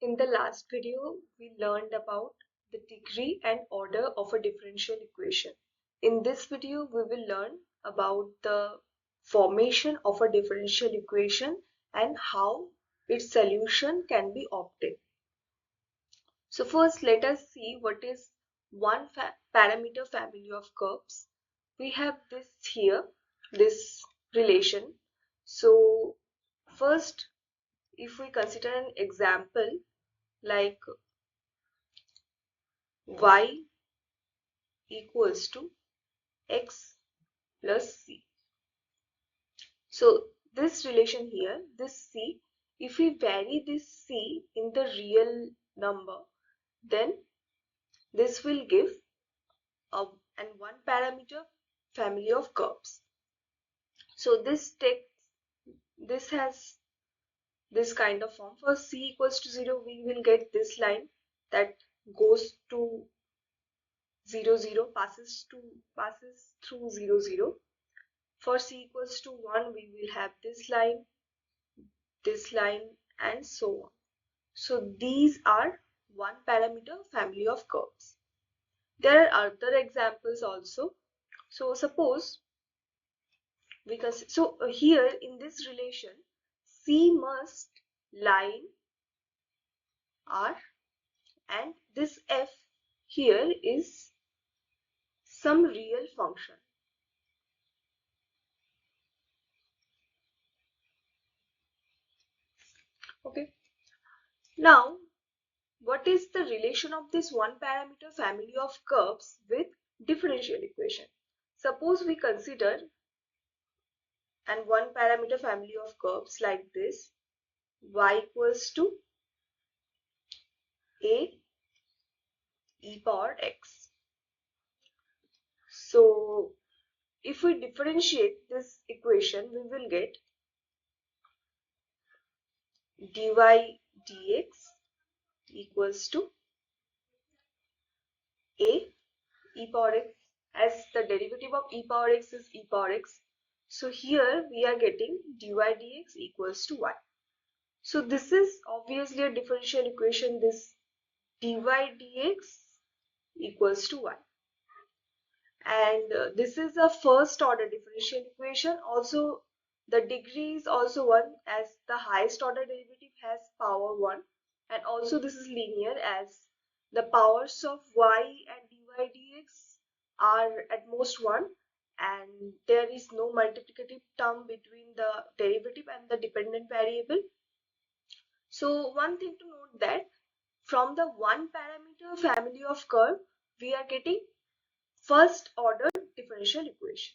In the last video, we learned about the degree and order of a differential equation. In this video, we will learn about the formation of a differential equation and how its solution can be obtained. So first, let us see what is one parameter family of curves. We have this here, this relation. So first, if we consider an example like y equals to x plus c. So this relation here, this c, if we vary this c in the real number, then this will give an one parameter family of curves. So this has this kind of form. For c equals to 0, we will get this line that goes to 0 0, passes through 0 0. For c equals to 1, we will have this line, and so on. So these are one parameter family of curves. There are other examples also. So suppose we can, here in this relation, c must lie in R, and this f here is some real function. Okay. Now, what is the relation of this one parameter family of curves with differential equation? Suppose we consider an one parameter family of curves like this: y equals to a e power x. So if we differentiate this equation, we will get dy dx equals to a e power x, as the derivative of e power x is e power x. So here we are getting dy dx equals to y. So this is obviously a differential equation, this dy dx equals to y. And this is a first order differential equation. Also, the degree is also 1, as the highest order derivative has power 1. And also this is linear, as the powers of y and dy dx are at most 1, and there is no multiplicative term between the derivative and the dependent variable. So one thing to note, that from the one parameter family of curve, we are getting first order differential equation.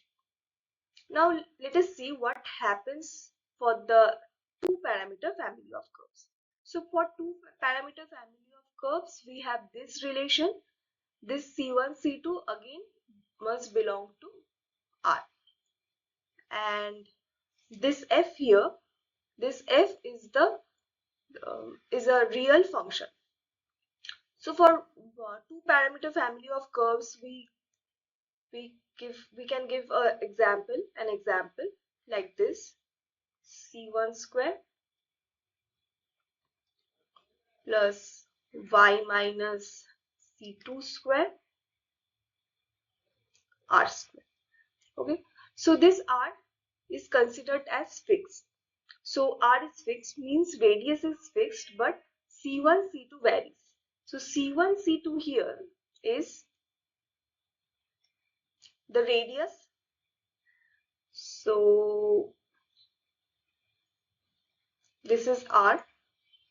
Now let us see what happens for the two parameter family of curves. So for two parameter family of curves, we have this relation. This c1 c2 again must belong to R, and this f here, this f is the is a real function. So for two parameter family of curves, we can give an example like this: c1 square plus y minus c2 square r square. Okay, so this r is considered as fixed. So r is fixed means radius is fixed, but c1 c2 varies. So c1 c2 here is the radius. So this is r,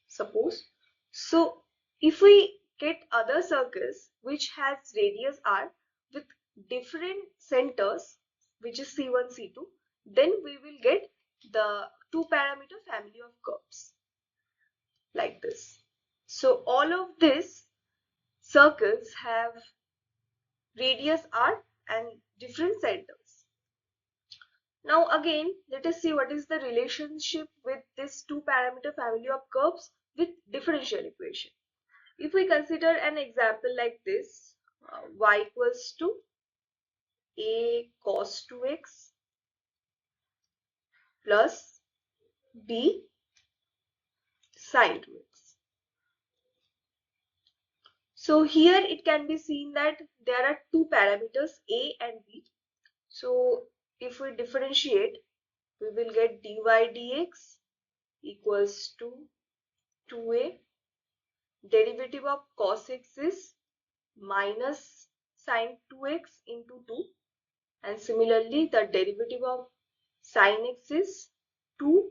suppose. So if we get other circles which has radius r with different centers, which is c1 c2, then we will get the two parameter family of curves like this. So all of these circles have radius r and different centers. Now again, let us see what is the relationship with this two parameter family of curves with differential equation. If we consider an example like this, y equals to a cos 2x plus b sin 2x. So here it can be seen that there are two parameters A and B. So if we differentiate, we will get dy dx equals to 2a. Derivative of cos x is minus sine 2x into 2, and similarly the derivative of sine x is 2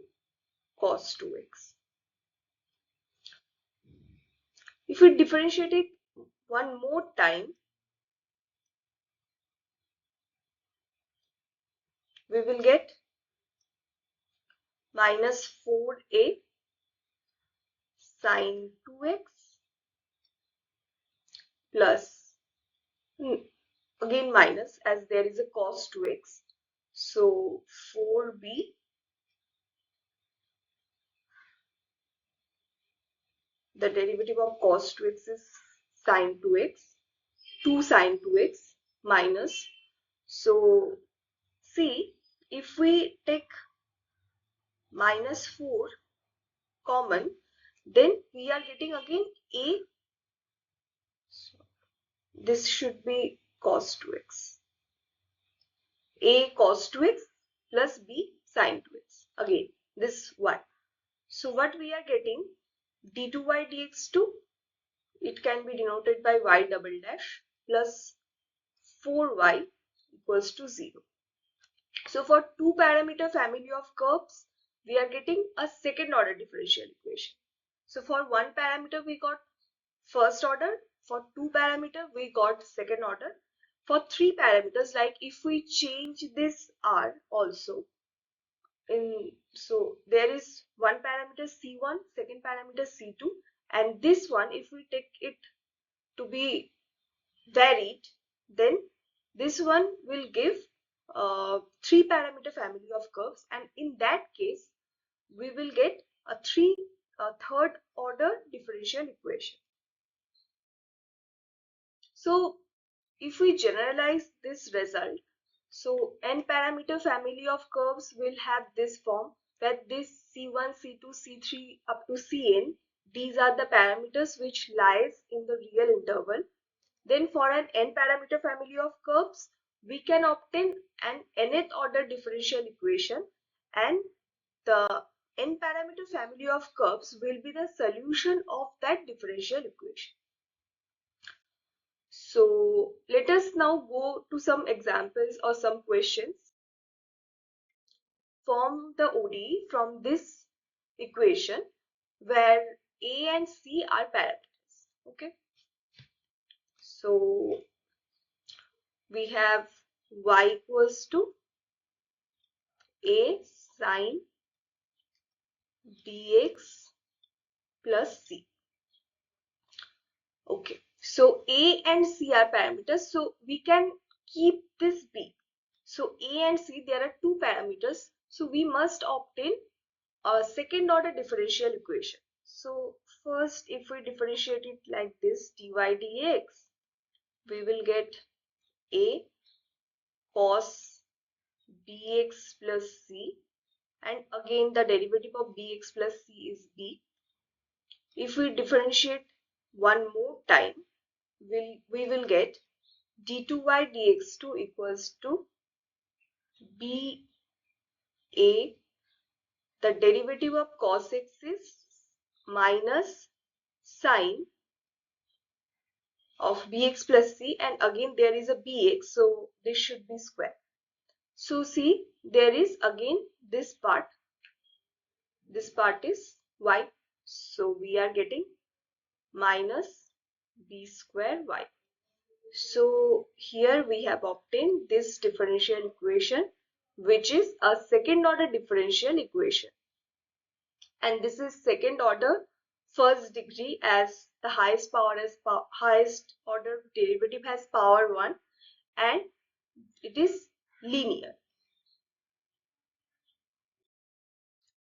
cos 2x. If we differentiate it one more time, we will get minus 4a sine 2x plus, again minus as there is a cos 2x. So 4b, the derivative of cos 2x is sine 2x, 2 sine 2x minus. So see, if we take minus 4 common, then we are getting again a. So this should be cos 2x. A cos 2x plus b sin 2x. Again, this y. So what we are getting, d2y dx2, it can be denoted by y double dash plus 4y equals to 0. So for two parameter family of curves, we are getting a second order differential equation. So for one parameter we got first order, for two parameter we got second order. For three parameters, like if we change this r also, so there is one parameter c1, second parameter c2, and this one if we take it to be varied, then this one will give three parameter family of curves, and in that case we will get a third order differential equation. So if we generalize this result, so n parameter family of curves will have this form, where this c1, c2, c3 up to cn, these are the parameters which lies in the real interval. Then for an n parameter family of curves, we can obtain an nth order differential equation, and the n parameter family of curves will be the solution of that differential equation. So let us now go to some examples or some questions. Form the ODE from this equation where A and C are parameters. Okay. So we have y equals to A sine dx plus c. Okay. So A and C are parameters. So we can keep this B. So A and C, there are two parameters. So we must obtain a second order differential equation. So first, if we differentiate it like this, dy dx, we will get a cos bx plus c, and again the derivative of bx plus c is b. If we differentiate one more time, we will get d2y dx2 equals to b a, the derivative of cos x is minus sine of bx plus c, and again there is a bx, so this should be square. So see, there is again this part is y, so we are getting minus b square y. So here we have obtained this differential equation, which is a second order differential equation, and this is second order first degree, as the highest highest order derivative has power 1, and it is linear.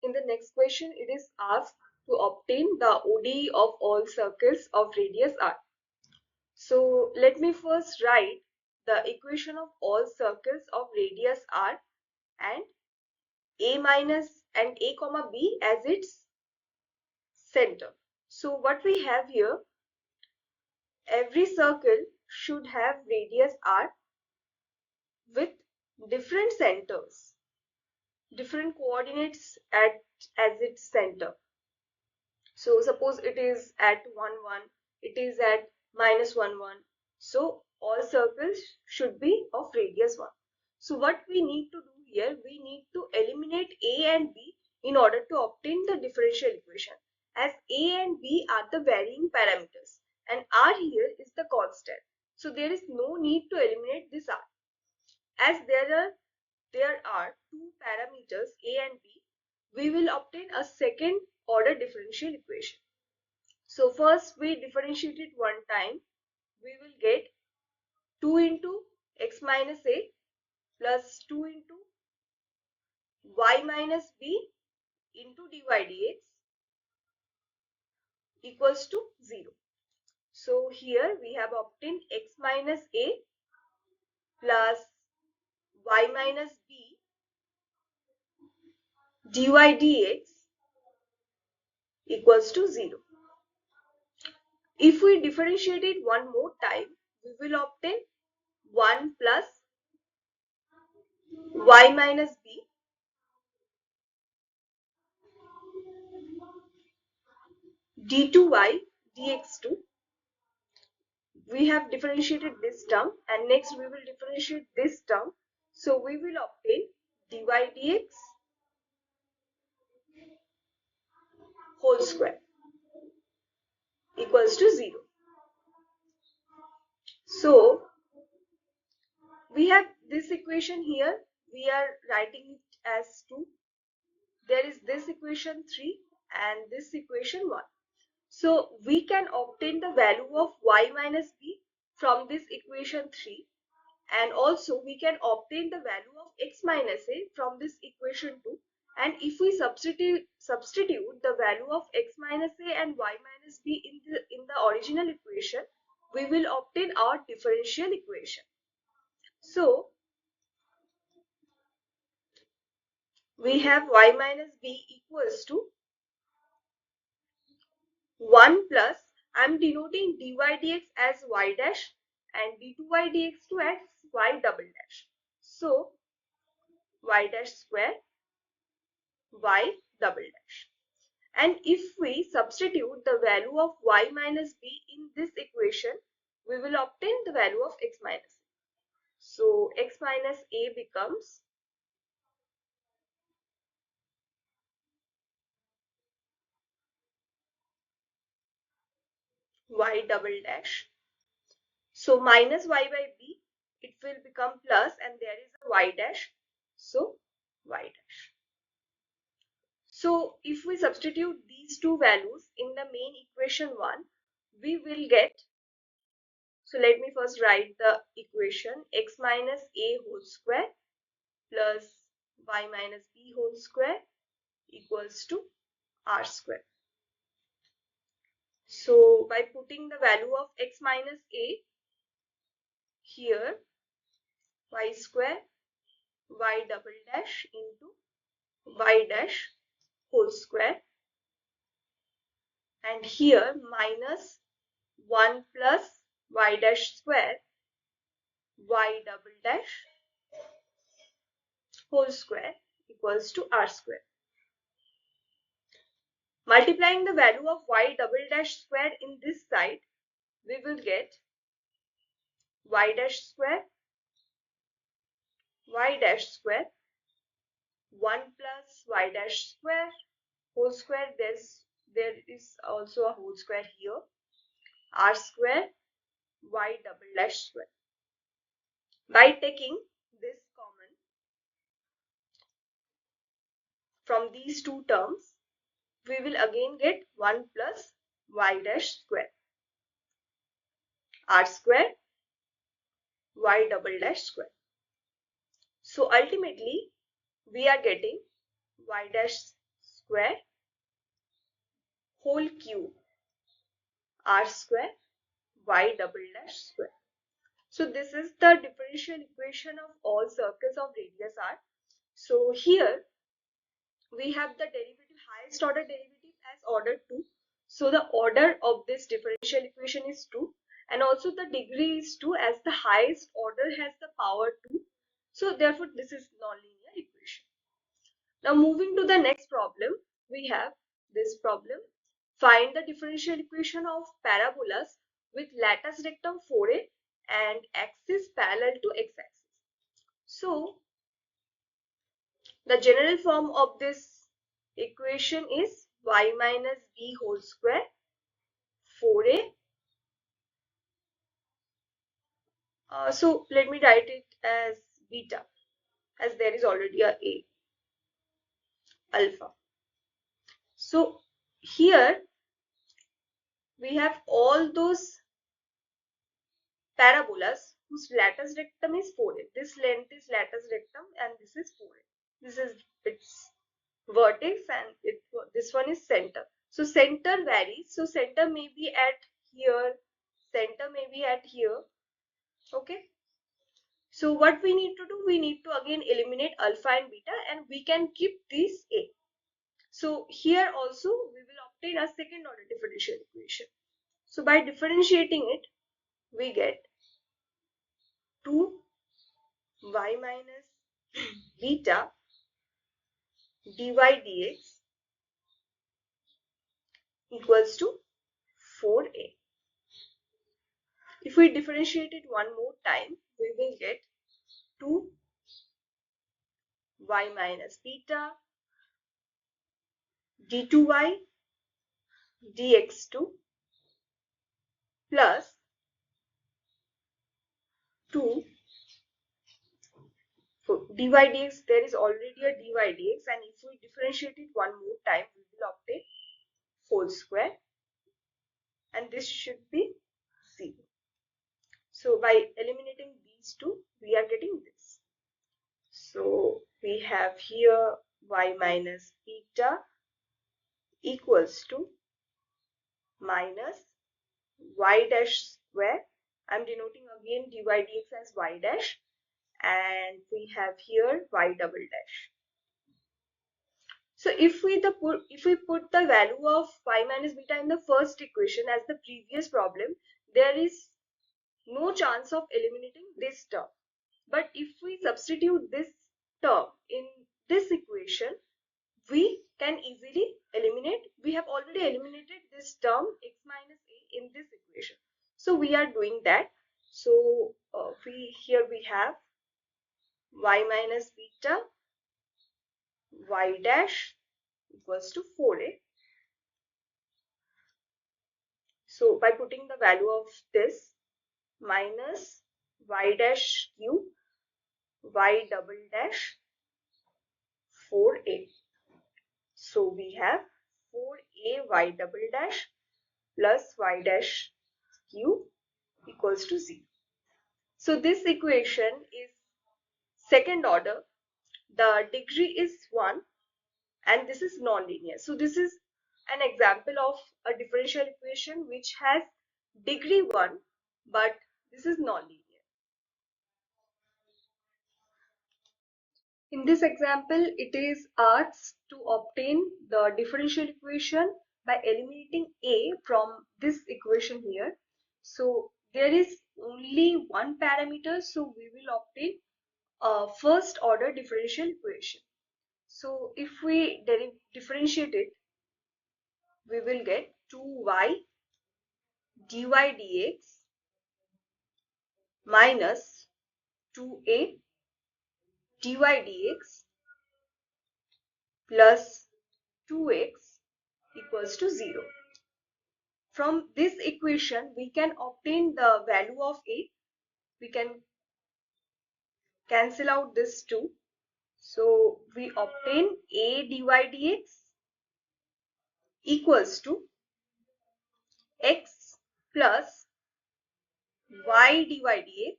In the next question, it is asked to obtain the ODE of all circles of radius r. So let me first write the equation of all circles of radius r, and a minus and a comma b as its center. So what we have here, every circle should have radius r with different centers, different coordinates as its center. So suppose it is at 1 1, it is at minus 1 1. So all circles should be of radius 1. So what we need to do here, we need to eliminate a and b in order to obtain the differential equation, as a and b are the varying parameters and r here is the constant. So there is no need to eliminate this r. As there are two parameters a and b, we will obtain a second order differential equation. So first we differentiate it one time, we will get 2 into x minus a plus 2 into y minus b into dy dx equals to 0. So here we have obtained x minus a plus y minus b dy dx equals to 0. If we differentiate it one more time, we will obtain 1 plus y minus b d2y dx2. We have differentiated this term and next we will differentiate this term. So we will obtain dy dx whole square equals to 0. So we have this equation here, we are writing it as 2. There is this equation 3 and this equation 1. So we can obtain the value of y minus b from this equation 3, and also we can obtain the value of x minus a from this equation 2, and if we substitute the value of x minus a and y minus b in the original equation, we will obtain our differential equation. So we have y minus b equals to 1 plus, I am denoting dy dx as y dash and d2y dx2 as y double dash. So y dash square y double dash. And if we substitute the value of y minus b in this equation, we will obtain the value of x minus a. So x minus a becomes y double dash. So minus y by b, it will become plus and there is a y dash. So y dash. So if we substitute these two values in the main equation 1, we will get, so let me first write the equation, x minus a whole square plus y minus b whole square equals to r square. So by putting the value of x minus a here, y square y double dash into y dash whole square, and here minus 1 plus y dash square y double dash whole square equals to r square. Multiplying the value of y double dash square in this side, we will get y dash square y dash square 1 plus y dash square whole square, there is also a whole square here, r square y double dash square. By taking this common from these two terms, we will again get 1 plus y dash square r square y double dash square. So ultimately we are getting y dash square whole cube r square y double dash square. So this is the differential equation of all circles of radius r. So here we have the derivative, highest order derivative as order 2. So the order of this differential equation is 2, and also the degree is 2 as the highest order has the power 2. So therefore this is nonlinear equation. Now moving to the next problem, we have this problem. Find the differential equation of parabolas with latus rectum 4a and axis parallel to x-axis. So the general form of this equation is y minus b whole square 4a. So let me write it as beta, as there is already a alpha. So here we have all those parabolas whose latus rectum is 4a. This length is latus rectum and this is 4a. This is its vertex and this one is center. So center varies. So center may be at here, center may be at here. Okay. So what we need to do, we need to again eliminate alpha and beta and we can keep this a. So here also we will obtain a second order differential equation. So by differentiating it, we get 2y minus beta dy dx equals to 4a. If we differentiate it one more time, we will get 2y minus beta d2y dx2 plus 2 dy dx. There is already a dy dx, and if we differentiate it one more time, we will obtain whole square, and this should be 0. So by eliminating these two, we are getting this. So we have here y minus beta equals to minus y dash square. I'm denoting again dy dx as y dash, and we have here y double dash. So if we put the value of y minus beta in the first equation as the previous problem, there is no chance of eliminating this term. But if we substitute this term in this equation, we can easily eliminate. We have already eliminated this term x minus a in this equation. So we are doing that. So here we have y minus beta y dash equals to 4a. So by putting the value of this minus y dash cube y double dash 4a. So we have 4a y double dash plus y dash cube equals to 0. So this equation is second order. The degree is 1 and this is nonlinear. So this is an example of a differential equation which has degree 1 but this is nonlinear. In this example, it is asked to obtain the differential equation by eliminating a from this equation here. So there is only one parameter, so we will obtain a first order differential equation. So if we differentiate it, we will get 2y dy dx minus 2a dy dx plus 2x equals to 0. From this equation, we can obtain the value of a. We can cancel out this 2. So we obtain a dy dx equals to x plus y dy dx.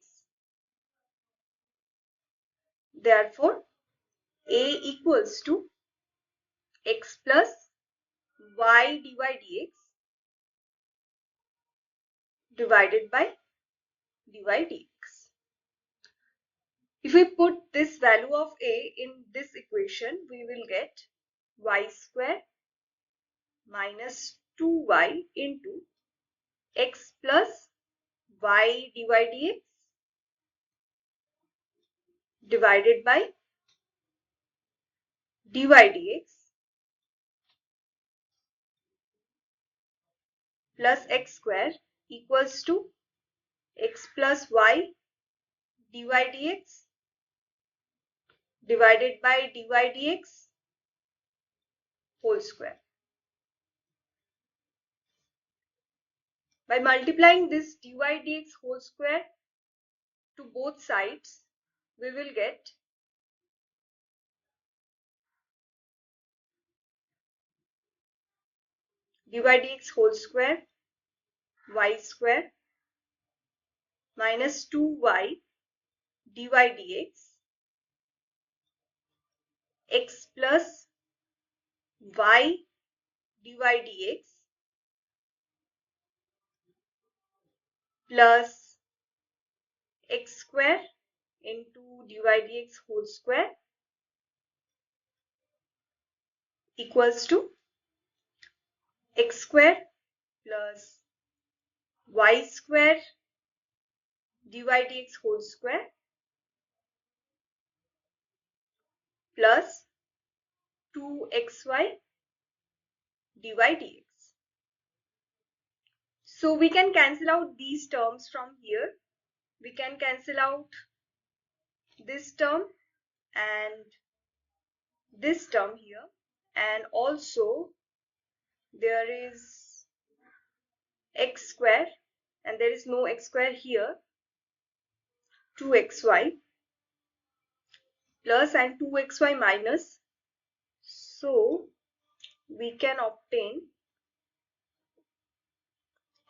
Therefore, a equals to x plus y dy dx divided by dy dx. If we put this value of a in this equation, we will get y square minus 2y into x plus y dy dx divided by dy dx plus x square equals to x plus y dy dx divided by dy dx whole square. By multiplying this dy dx whole square to both sides, we will get dy dx whole square y square minus 2y dy dx x plus y dy dx plus x square into dy dx whole square equals to x square plus y square dy dx whole square plus 2xy dy dx. So we can cancel out these terms from here. We can cancel out this term and this term here, and also there is x square and there is no x square here, 2xy plus and 2xy minus. So we can obtain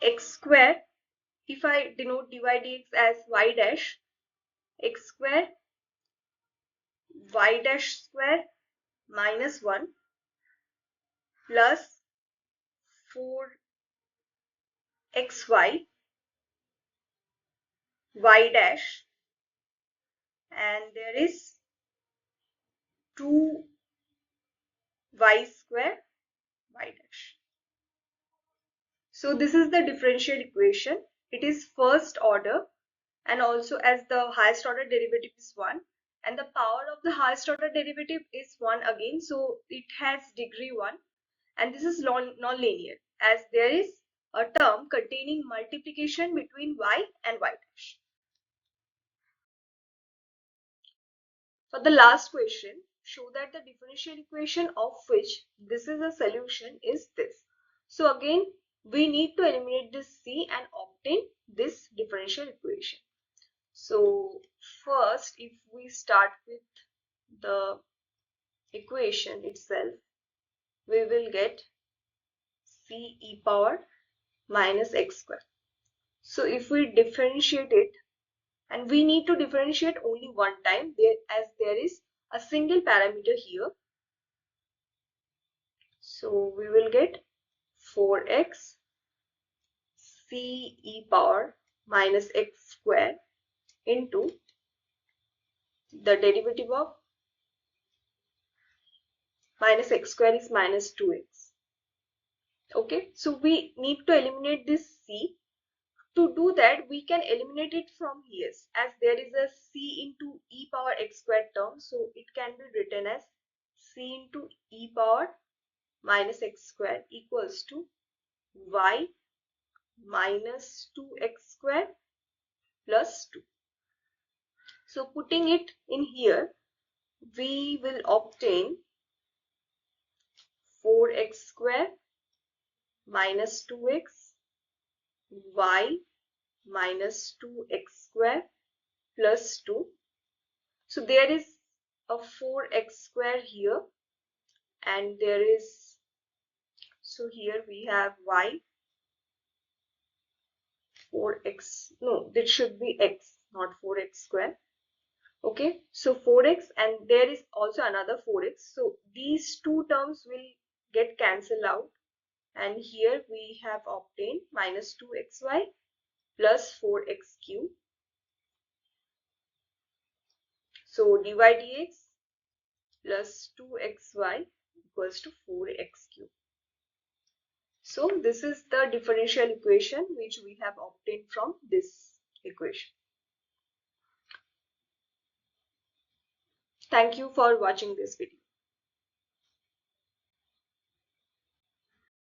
x square. If I denote dy dx as y dash, x square y dash square minus 1 plus 4xy y dash, and there is 2y square y dash. So this is the differential equation. It is first order, and also as the highest order derivative is 1 and the power of the highest order derivative is 1 again, so it has degree 1, and this is non-linear as there is a term containing multiplication between y and y dash. For the last question, show that the differential equation of which this is a solution is this. So again, we need to eliminate this c and obtain this differential equation. So first, if we start with the equation itself, we will get c e power minus x square. So if we differentiate it, and we need to differentiate only one time as there is a single parameter here. So we will get 4x c e power minus x square into the derivative of minus x square is minus 2x. Okay, so we need to eliminate this c. To do that, we can eliminate it from here as there is a c into e power x squared term. So it can be written as c into e power minus x square equals to y minus 2x square plus 2. So putting it in here, we will obtain 4x square minus 2x y minus 2x square plus 2. So there is a 4x square here, and there is, so here we have y 4x, no, this should be x, not 4x square. Okay, so 4x, and there is also another 4x. So these two terms will get cancelled out, and here we have obtained minus 2xy plus 4x cube. So dy dx plus 2xy equals to 4x cube. So this is the differential equation which we have obtained from this equation. Thank you for watching this video.